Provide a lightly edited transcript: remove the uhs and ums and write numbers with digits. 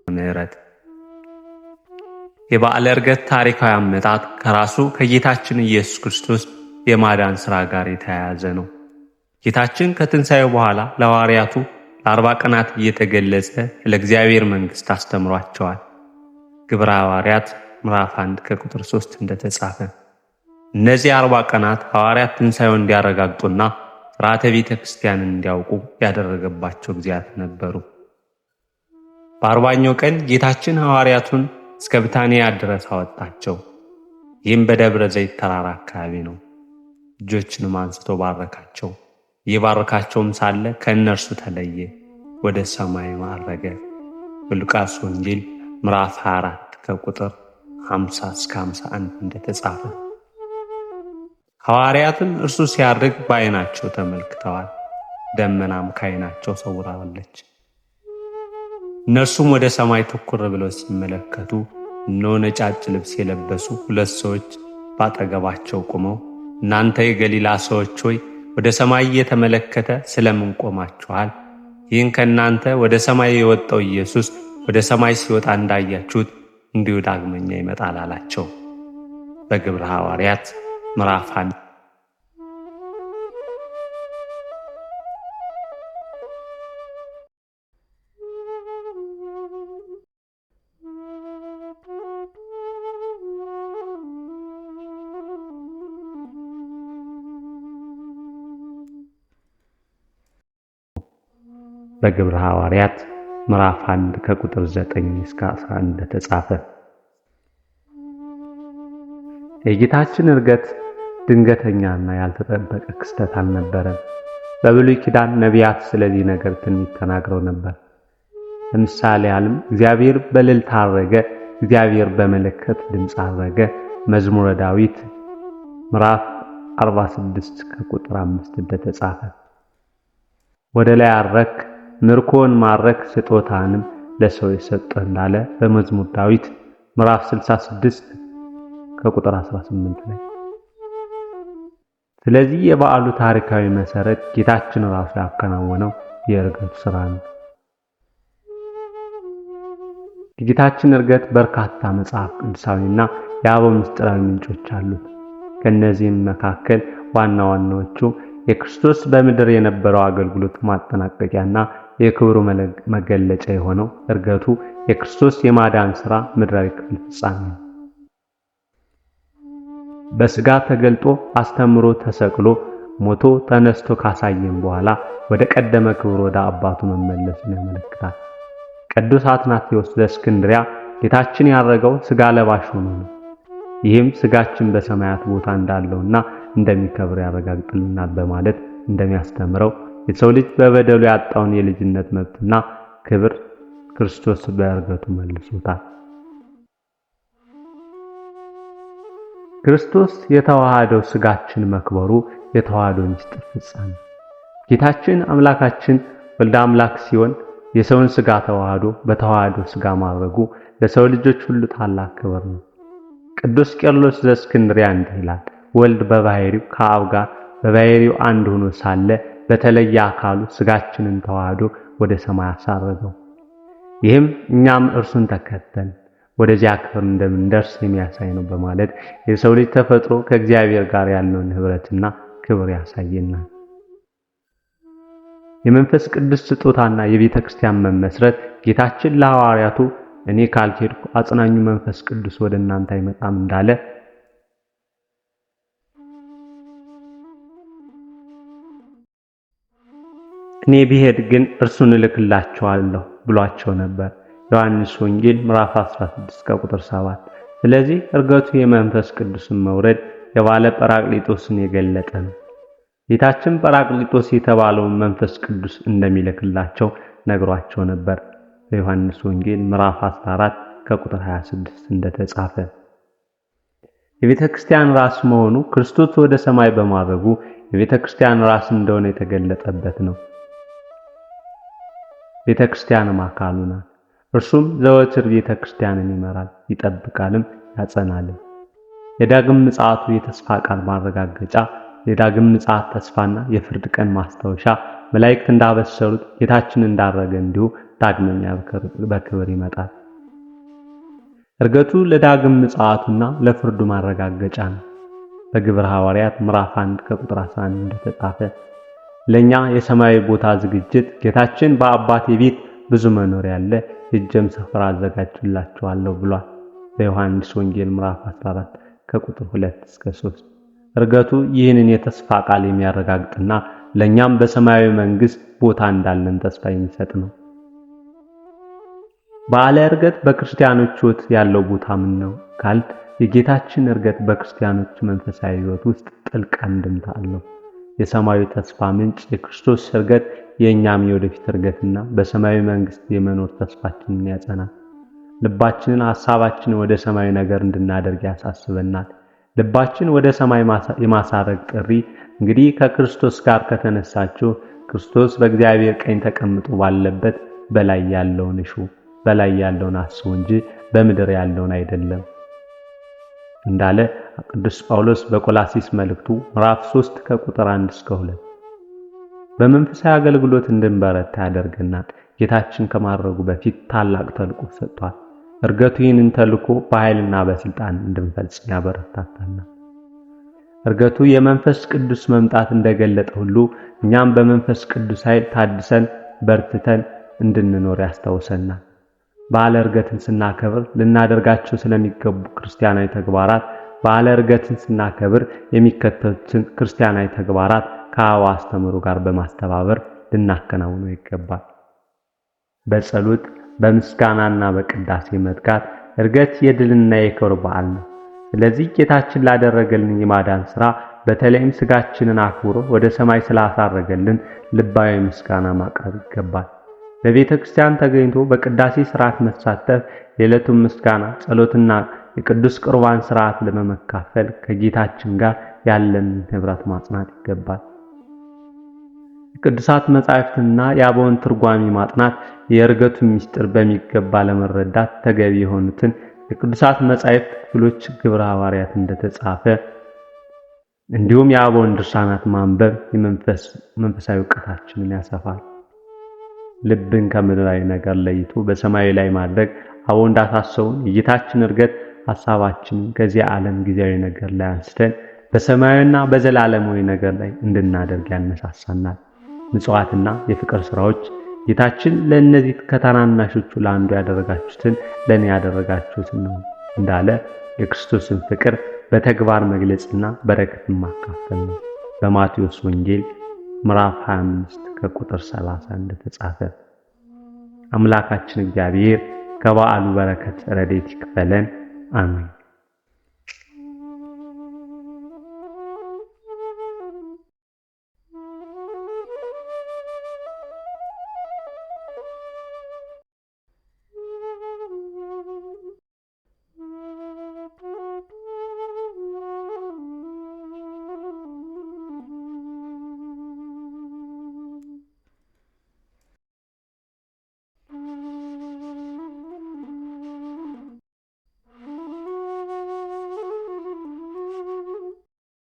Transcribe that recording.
ምሕረት የበዓለ ዕርገት ታሪካዊ አመጣጥ ከራሱ ከጌታችን ኢየሱስ ክርስቶስ የማዳን ሥራ ጋር የተያያዘ ነው። ጌታችን ከትንሣኤው በኋላ ለሐዋርያቱ ለ40 ቀናት እየተገለጸ ስለ እግዚአብሔር መንግሥት አስተምሯቸዋል። ግብረ ሐዋርያት ምዕራፍ 1 ከቁጥር 3 እንደተጻፈ እነዚህ 40 ቀናት ሐዋርያት ትንሣኤውን እንዲያረጋግጡና ሥርዓተ ቤተ ክርስቲያንን እንዲያውቁ ያደረገባቸው ጊዜያት ነበሩ። በ40ኛው ቀን ጌታችን ሐዋርያቱን እስከ ብታንያ ድረስ አወጣቸው። ይህም በደብረ ዘይት ተራራ አካባቢ ነው። እጆችንም አንስቶ ባረካቸው። እየባረካቸውም ሳለ ከእነርሱ ተለየ፣ ወደ ሰማይ አረገ። በሉቃስ ወንጌል ምዕራፍ 24 ከቁጥር 50 እስከ 51 እንደተጻፈ። ሐዋርያትም እርሱ ሲያርግ በዓይናቸው ተመልክተዋል። ደመናም ከዓይናቸው ሰውራዋለች። እነርሱም ወደ ሰማይ ትኩር ብለው ሲመለከቱ እነሆ ነጫጭ ልብስ የለበሱ 2 ሰዎች ባጠገባቸው ቆመው፣ እናንተ የገሊላ ሰዎች ሆይ ወደ ሰማይ እየተመለከተ ስለምን ቆማችኋል? ይህን ከእናንተ ወደ ሰማይ የወጣው ኢየሱስ ወደ ሰማይ ሲወጣ እንዳያችሁት እንዲሁ ዳግመኛ ይመጣል አላቸው። በግብረ ሐዋርያት ምዕራፍ 1 በግብረ ሐዋርያት ምዕራፍ 1 ከቁጥር 9 እስከ 11 እንደተጻፈ። የጌታችን ዕርገት ድንገተኛና ያልተጠበቀ ክስተት አልነበረም። በብሉይ ኪዳን ነቢያት ስለዚህ ነገር ትንቢት ተናግረው ነበር። ለምሳሌ ያህልም እግዚአብሔር በእልልታ አረገ፣ እግዚአብሔር በመለከት ድምፅ አረገ። መዝሙረ ዳዊት ምዕራፍ 46 ከቁጥር 5 እንደተጻፈ። ወደ ላይ አረክ፣ ምርኮን ማረክ፣ ስጦታንም ለሰው የሰጠህ እንዳለ በመዝሙር ዳዊት ምዕራፍ 66 ከቁጥር 18 ላይ። ስለዚህ የበዓሉ ታሪካዊ መሰረት ጌታችን ራሱ ያከናወነው የዕርገቱ ሥራ ነው። የጌታችን ዕርገት በርካታ መጽሐፍ ቅዱሳዊና የአበው ምስጢራዊ ምንጮች አሉት። ከእነዚህም መካከል ዋና ዋናዎቹ የክርስቶስ በምድር የነበረው አገልግሎት ማጠናቀቂያና የክብሩ መገለጫ የሆነው ዕርገቱ የክርስቶስ የማዳን ሥራ ምድራዊ ክፍል ፍጻሜ ነው። በሥጋ ተገልጦ አስተምሮ ተሰቅሎ ሞቶ ተነስቶ ካሳየን በኋላ ወደ ቀደመ ክብሩ ወደ አባቱ መመለሱን ያመለክታል። ቅዱስ አትናቴዎስ ዘእስክንድርያ ጌታችን ያረገው ሥጋ ለባሽ ሆኖ ነው። ይህም ሥጋችን በሰማያት ቦታ እንዳለውና እንደሚከብር ያረጋግጥልናል በማለት እንደሚያስተምረው የሰው ልጅ በበደሉ ያጣውን የልጅነት መብትና ክብር ክርስቶስ በዕርገቱ መልሶታል። ክርስቶስ የተዋሃደው ሥጋችን መክበሩ የተዋህዶ ምስጢር ፍጻሜ። ጌታችን አምላካችን ወልደ አምላክ ሲሆን የሰውን ሥጋ ተዋህዶ በተዋህዶ ሥጋ ማድረጉ ለሰው ልጆች ሁሉ ታላቅ ክብር ነው። ቅዱስ ቄርሎስ ዘእስክንድርያ እንዲህ ይላል፣ ወልድ በባሕርዩ ከአብ ጋር በባሕርዩ አንድ ሆኖ ሳለ በተለየ አካሉ ሥጋችንን ተዋህዶ ወደ ሰማይ አሳረገው። ይህም እኛም እርሱን ተከተል ወደዚያ ክብር እንደምንደርስ የሚያሳይ ነው በማለት የሰው ልጅ ተፈጥሮ ከእግዚአብሔር ጋር ያለውን ኅብረትና ክብር ያሳየናል። የመንፈስ ቅዱስ ስጦታና የቤተ ክርስቲያን መመስረት ጌታችን ለሐዋርያቱ እኔ ካልሄድኩ አጽናኙ መንፈስ ቅዱስ ወደ እናንተ አይመጣም እንዳለ እኔ ብሄድ ግን እርሱን እልክላችኋለሁ ብሏቸው ነበር። ዮሐንስ ወንጌል ምዕራፍ 16 ከቁጥር 7። ስለዚህ ዕርገቱ የመንፈስ ቅዱስን መውረድ የባለ ጰራቅሊጦስን የገለጠ ነው። ጌታችን ጰራቅሊጦስ የተባለውን መንፈስ ቅዱስ እንደሚልክላቸው ነግሯቸው ነበር። በዮሐንስ ወንጌል ምዕራፍ 14 ከቁጥር 26 እንደተጻፈ የቤተ ክርስቲያን ራስ መሆኑ ክርስቶስ ወደ ሰማይ በማድረጉ የቤተ ክርስቲያን ራስ እንደሆነ የተገለጠበት ነው። ቤተክርስቲያንም አካሉ ናት። እርሱም ዘወትር ቤተክርስቲያንን ይመራል፣ ይጠብቃልም፣ ያጸናልም። የዳግም ምጽአቱ የተስፋ ቃል ማረጋገጫ፣ የዳግም ምጽአት ተስፋና የፍርድ ቀን ማስታወሻ መላእክት እንዳበሰሩት ጌታችን እንዳረገ እንዲሁ ዳግመኛ በክብር ይመጣል። ዕርገቱ ለዳግም ምጽአቱና ለፍርዱ ማረጋገጫ ነው። በግብረ ሐዋርያት ምዕራፍ 1 ከቁጥር 11 እንደተጻፈ ለኛ የሰማያዊ ቦታ ዝግጅት ጌታችን በአባቴ ቤት ብዙ መኖሪያ አለ፣ ሄጄም ስፍራ አዘጋጅላችኋለሁ ብሏል። በዮሐንስ ወንጌል ምዕራፍ 14 ከቁጥር 2 እስከ 3። ዕርገቱ ይህንን የተስፋ ቃል የሚያረጋግጥና ለኛም በሰማያዊ መንግስት ቦታ እንዳለን ተስፋ የሚሰጥ ነው። በዓለ ዕርገት በክርስቲያኖች ሕይወት ያለው ቦታ ምን ነው ካል የጌታችን ዕርገት በክርስቲያኖች መንፈሳዊ ሕይወት ውስጥ ጥልቅ አንድምታ አለው። የሰማያዊ ተስፋ ምንጭ የክርስቶስ ዕርገት የኛም የወደፊት ዕርገትና በሰማያዊ መንግስት የመኖር ተስፋችንን ያጸናል። ልባችንን ሐሳባችንን ወደ ሰማያዊ ነገር እንድናደርግ ያሳስበናል። ልባችን ወደ ሰማይ የማሳረግ ጥሪ እንግዲህ ከክርስቶስ ጋር ከተነሳችሁ ክርስቶስ በእግዚአብሔር ቀኝ ተቀምጦ ባለበት በላይ ያለውን እሹ፣ በላይ ያለውን አስቡ እንጂ በምድር ያለውን አይደለም እንዳለ ቅዱስ ጳውሎስ በቆላሲስ መልእክቱ ምዕራፍ 3 ከቁጥር 1 እስከ 2። በመንፈሳዊ አገልግሎት እንድንበረታ ያደርገናል። ጌታችን ከማድረጉ በፊት ታላቅ ተልእኮ ሰጥቷል። ዕርገቱ ይህንን ተልእኮ በኃይልና በስልጣን እንድንፈጽም ያበረታታናል። ዕርገቱ የመንፈስ ቅዱስ መምጣት እንደገለጠ ሁሉ እኛም በመንፈስ ቅዱስ ኃይል ታድሰን በርትተን እንድንኖር ያስታውሰናል። በዓለ ዕርገትን ስናከብር ልናደርጋቸው ስለሚገቡ ክርስቲያናዊ ተግባራት በዓለ ዕርገትን ስናከብር የሚከተሉትን ክርስቲያናዊ ተግባራት ከአበው አስተምህሮ ጋር በማስተባበር ልናከናውነው ይገባል። በጸሎት በምስጋናና በቅዳሴ መትጋት። ዕርገት የድልና የክብር በዓል ነው። ስለዚህ ጌታችን ላደረገልን የማዳን ሥራ በተለይም ሥጋችንን አክብሮ ወደ ሰማይ ስላሳረገልን ልባዊ ምስጋና ማቅረብ ይገባል። በቤተ ክርስቲያን ተገኝቶ በቅዳሴ ሥርዓት መሳተፍ፣ የዕለቱን ምስጋና ጸሎትና የቅዱስ ቁርባን ሥርዓት ለመካፈል ከጌታችን ጋር ያለንን ኅብረት ማጽናት ይገባል። የቅዱሳት መጻሕፍትና የአበውን ትርጓሜ ማጥናት የዕርገቱን ምስጢር በሚገባ ለመረዳት ተገቢ የሆኑትን የቅዱሳት መጻሕፍት ክፍሎች ግብረ ሐዋርያት እንደተጻፈ እንዲሁም የአበውን ድርሳናት ማንበብ መንፈሳዊ ዕውቀታችንን ያሰፋል። ልብን ከምድራዊ ነገር ለይቶ በሰማያዊ ላይ ማድረግ አበው እንዳሳሰቡን የጌታችን ዕርገት ሐሳባችንን ከዚህ ዓለም ጊዜያዊ ነገር ላይ አንስተን በሰማያዊና በዘላለማዊ ነገር ላይ እንድናደርግ ያነሳሳናል። ምጽዋትና የፍቅር ሥራዎች ጌታችን ለእነዚህ ከታናናሾቹ ለአንዱ ያደረጋችሁትን ለእኔ ያደረጋችሁትን ነው እንዳለ የክርስቶስን ፍቅር በተግባር መግለጽና በረከትን ማካፈል ነው። በማቴዎስ ወንጌል ምዕራፍ 25 ከቁጥር 30 እንደተጻፈ። አምላካችን እግዚአብሔር ከበዓሉ በረከት ረድኤት ይክፈለን። አሜን።